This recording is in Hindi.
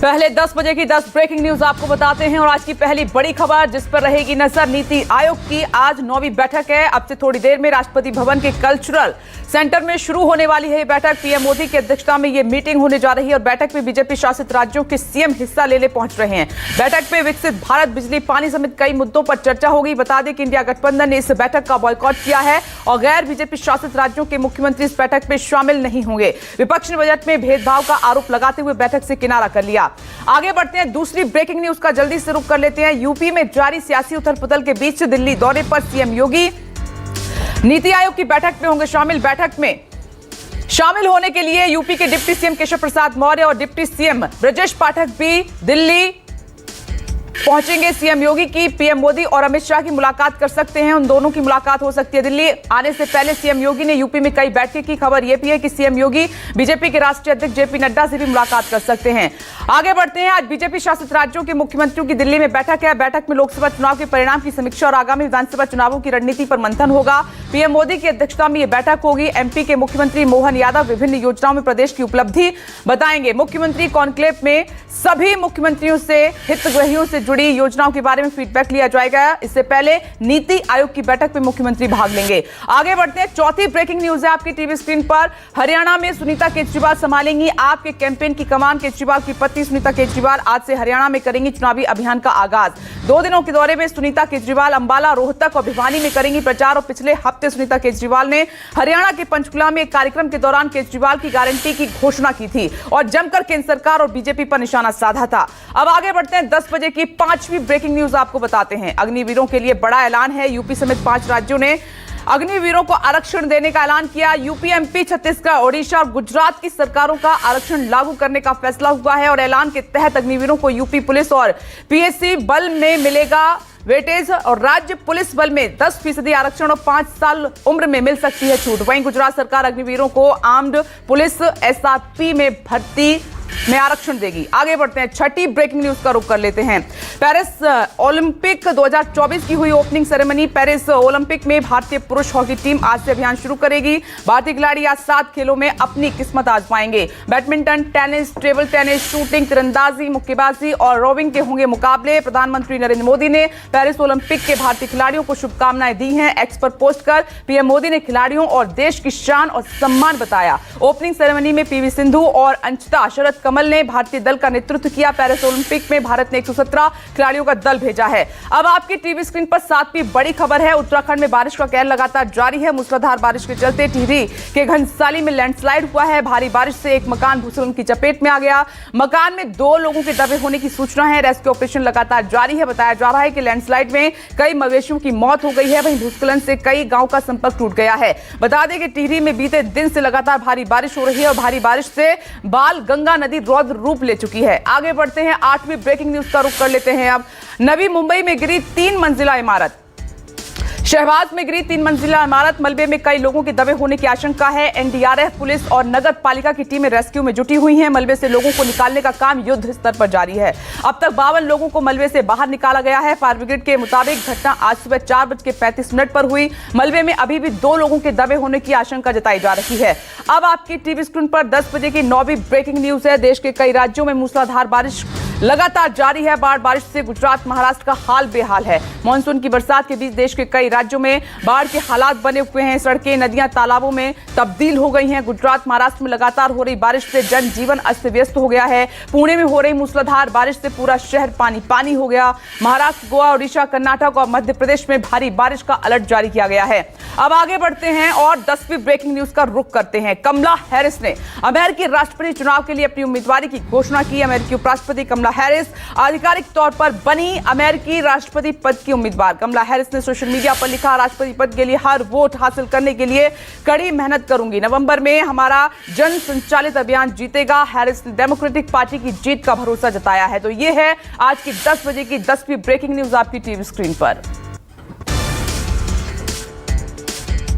पहले 10 बजे की 10 ब्रेकिंग न्यूज आपको बताते हैं और आज की पहली बड़ी खबर जिस पर रहेगी नजर नीति आयोग की। आज 9वीं बैठक है। अब से थोड़ी देर में राष्ट्रपति भवन के कल्चरल सेंटर में शुरू होने वाली है ये बैठक। पीएम मोदी की अध्यक्षता में ये मीटिंग होने जा रही है और बैठक में बीजेपी शासित राज्यों के सीएम हिस्सा लेने पहुंच रहे हैं। बैठक में विकसित भारत, बिजली, पानी समेत कई मुद्दों पर चर्चा होगी। बता दें कि इंडिया गठबंधन ने इस बैठक का बॉयकॉट किया है और गैर बीजेपी शासित राज्यों के मुख्यमंत्री इस बैठक में शामिल नहीं होंगे। विपक्ष ने बजट में भेदभाव का आरोप लगाते हुए बैठक से किनारा कर लिया। आगे बढ़ते हैं, दूसरी ब्रेकिंग न्यूज का जल्दी से रुख कर लेते हैं। यूपी में जारी सियासी उथल-पुथल के बीच दिल्ली दौरे पर सीएम योगी नीति आयोग की बैठक में होंगे शामिल। बैठक में शामिल होने के लिए यूपी के डिप्टी सीएम केशव प्रसाद मौर्य और डिप्टी सीएम ब्रजेश पाठक भी दिल्ली पहुंचेंगे। सीएम योगी की पीएम मोदी और अमित शाह की मुलाकात कर सकते हैं, उन दोनों की मुलाकात हो सकती है। दिल्ली आने से पहले सीएम योगी ने यूपी में कई बैठकें की। खबर यह भी है कि सीएम योगी बीजेपी के राष्ट्रीय अध्यक्ष जेपी नड्डा से भी मुलाकात कर सकते हैं। आगे बढ़ते हैं, आज बीजेपी शासित राज्यों के मुख्यमंत्रियों की दिल्ली में बैठक है। बैठक में लोकसभा चुनाव के परिणाम की समीक्षा और आगामी विधानसभा चुनावों की रणनीति पर मंथन होगा। पीएम मोदी की अध्यक्षता में यह बैठक होगी। एमपी के मुख्यमंत्री मोहन यादव विभिन्न योजनाओं में प्रदेश की उपलब्धि बताएंगे। मुख्यमंत्री कॉन्क्लेव में सभी मुख्यमंत्रियों से हितग्राहियों से जुड़ी योजनाओं के बारे में फीडबैक लिया जाएगा। इससे पहले नीति आयोग की बैठक में मुख्यमंत्री भाग लेंगे। आगे बढ़ते हैं, चौथी ब्रेकिंग न्यूज है आपकी टीवी स्क्रीन पर। हरियाणा में सुनीता केजरीवाल संभालेंगी आपके कैंपेन की कमान। केजरीवाल की पत्नी सुनीता केजरीवाल आज से हरियाणा में करेंगी चुनावी अभियान का आगाज। 2 दिनों के दौरे में सुनीता केजरीवाल अंबाला, रोहतक और भिवानी में करेंगी प्रचार। और पिछले हफ्ते सुनीता केजरीवाल ने हरियाणा के पंचकुला में एक कार्यक्रम के दौरान केजरीवाल की गारंटी की घोषणा की थी और जमकर केंद्र सरकार और बीजेपी पर निशाना साधा था। अब आगे बढ़ते हैं, 10 बजे की 5वीं ब्रेकिंग न्यूज आपको बताते हैं। अग्निवीरों के लिए बड़ा ऐलान है। यूपी समेत 5 राज्यों ने अग्निवीरों को आरक्षण देने का ऐलान किया। यूपी, एमपी, छत्तीसगढ़, ओडिशा और गुजरात की सरकारों का आरक्षण लागू करने का फैसला हुआ है और ऐलान के तहत अग्निवीरों को यूपी पुलिस और पीएससी बल में मिलेगा वेटेज और राज्य पुलिस बल में 10% आरक्षण और 5 साल उम्र में मिल सकती है छूट। वहीं गुजरात सरकार अग्निवीरों को आर्म्ड पुलिस एसआरपी में भर्ती में आरक्षण देगी। आगे बढ़ते हैं, छठी ब्रेकिंग न्यूज का रुख कर लेते हैं। पेरिस ओलंपिक 2024 की हुई ओपनिंग सेरेमनी। पेरिस ओलंपिक में भारतीय पुरुष हॉकी टीम आज से अभियान शुरू करेगी। भारतीय खिलाड़ी आज 7 खेलों में अपनी किस्मत आजमाएंगे। Badminton, tennis, table tennis, shooting, तीरंदाजी, मुक्केबाजी और रोविंग के होंगे मुकाबले। प्रधानमंत्री नरेंद्र मोदी ने पेरिस ओलंपिक के भारतीय खिलाड़ियों को शुभकामनाएं दी हैं। एक्स पर पोस्ट कर पीएम मोदी ने खिलाड़ियों और देश की शान और सम्मान बताया। ओपनिंग सेरेमनी में पीवी सिंधु और अंशिता शरद कमल ने भारतीय दल का नेतृत्व किया। पेरिस ओलंपिक में भारत ने 117 खिलाड़ियों का दल भेजा है। अब आपकी टीवी स्क्रीन पर 7वीं बड़ी खबर है। उत्तराखंड में बारिश का कहर लगातार जारी है। मूसलाधार बारिश के चलते टिहरी के घनसाली में लैंडस्लाइड हुआ है। भारी बारिश से एक मकान भूस्खलन की चपेट में आ गया। मकान में 2 लोगों के दबे होने की सूचना है। रेस्क्यू ऑपरेशन लगातार जारी है। बताया जा रहा है कि लैंडस्लाइड में कई मवेशियों की मौत हो गई है। वहीं भूस्खलन से कई गांव का संपर्क टूट गया है। बता दें कि टिहरी में बीते दिन से लगातार भारी बारिश हो रही है और भारी बारिश से बाल गंगा नदी रौद्र रूप ले चुकी है। आगे बढ़ते हैं, 8वीं ब्रेकिंग न्यूज का रुख कर लेते हैं। अब नवी मुंबई में गिरी 3 मंजिला इमारत। शहबाज में गिरी 3 मंजिला इमारत। मलबे में कई लोगों के दबे होने की आशंका है। एनडीआरएफ, पुलिस और नगर पालिका की टीमें रेस्क्यू में जुटी हुई हैं। मलबे से लोगों को निकालने का काम युद्ध स्तर पर जारी है। अब तक 52 लोगों को मलबे से बाहर निकाला गया है। फायर ब्रिगेड के मुताबिक घटना आज सुबह 4:35 पर हुई। मलबे में अभी भी 2 लोगों के दबे होने की आशंका जताई जा रही है। अब आपकी टीवी स्क्रीन पर 10 बजे की 9वीं ब्रेकिंग न्यूज है। देश के कई राज्यों में मूसलाधार बारिश लगातार जारी है। बाढ़ बारिश से गुजरात, महाराष्ट्र का हाल बेहाल है। मानसून की बरसात के बीच देश के कई राज्यों में बाढ़ के हालात बने हुए हैं। सड़कें, नदियां तालाबों में तब्दील हो गई हैं। गुजरात, महाराष्ट्र में लगातार हो रही बारिश से जनजीवन अस्त व्यस्त हो गया है। पुणे में हो रही मूसलाधार बारिश से पूरा शहर पानी पानी हो गया। महाराष्ट्र, गोवा, ओडिशा, कर्नाटक और मध्य प्रदेश में भारी बारिश का अलर्ट जारी किया गया है। अब आगे बढ़ते हैं और 10वीं ब्रेकिंग न्यूज का रुख करते हैं। कमला हैरिस ने अमेरिकी राष्ट्रपति चुनाव के लिए अपनी उम्मीदवारी की घोषणा की। अमेरिकी उपराष्ट्रपति कमला हैरिस आधिकारिक तौर पर बनी अमेरिकी राष्ट्रपति पद की उम्मीदवार। कमला हैरिस ने सोशल मीडिया पर लिखा, राष्ट्रपति पद के लिए हर वोट हासिल करने के लिए कड़ी मेहनत करूंगी। नवंबर में हमारा जन संचालित अभियान जीतेगा। हैरिस ने डेमोक्रेटिक पार्टी की जीत का भरोसा जताया है। तो ये है आज की 10 बजे की 10वीं ब्रेकिंग न्यूज आपकी टीवी स्क्रीन पर।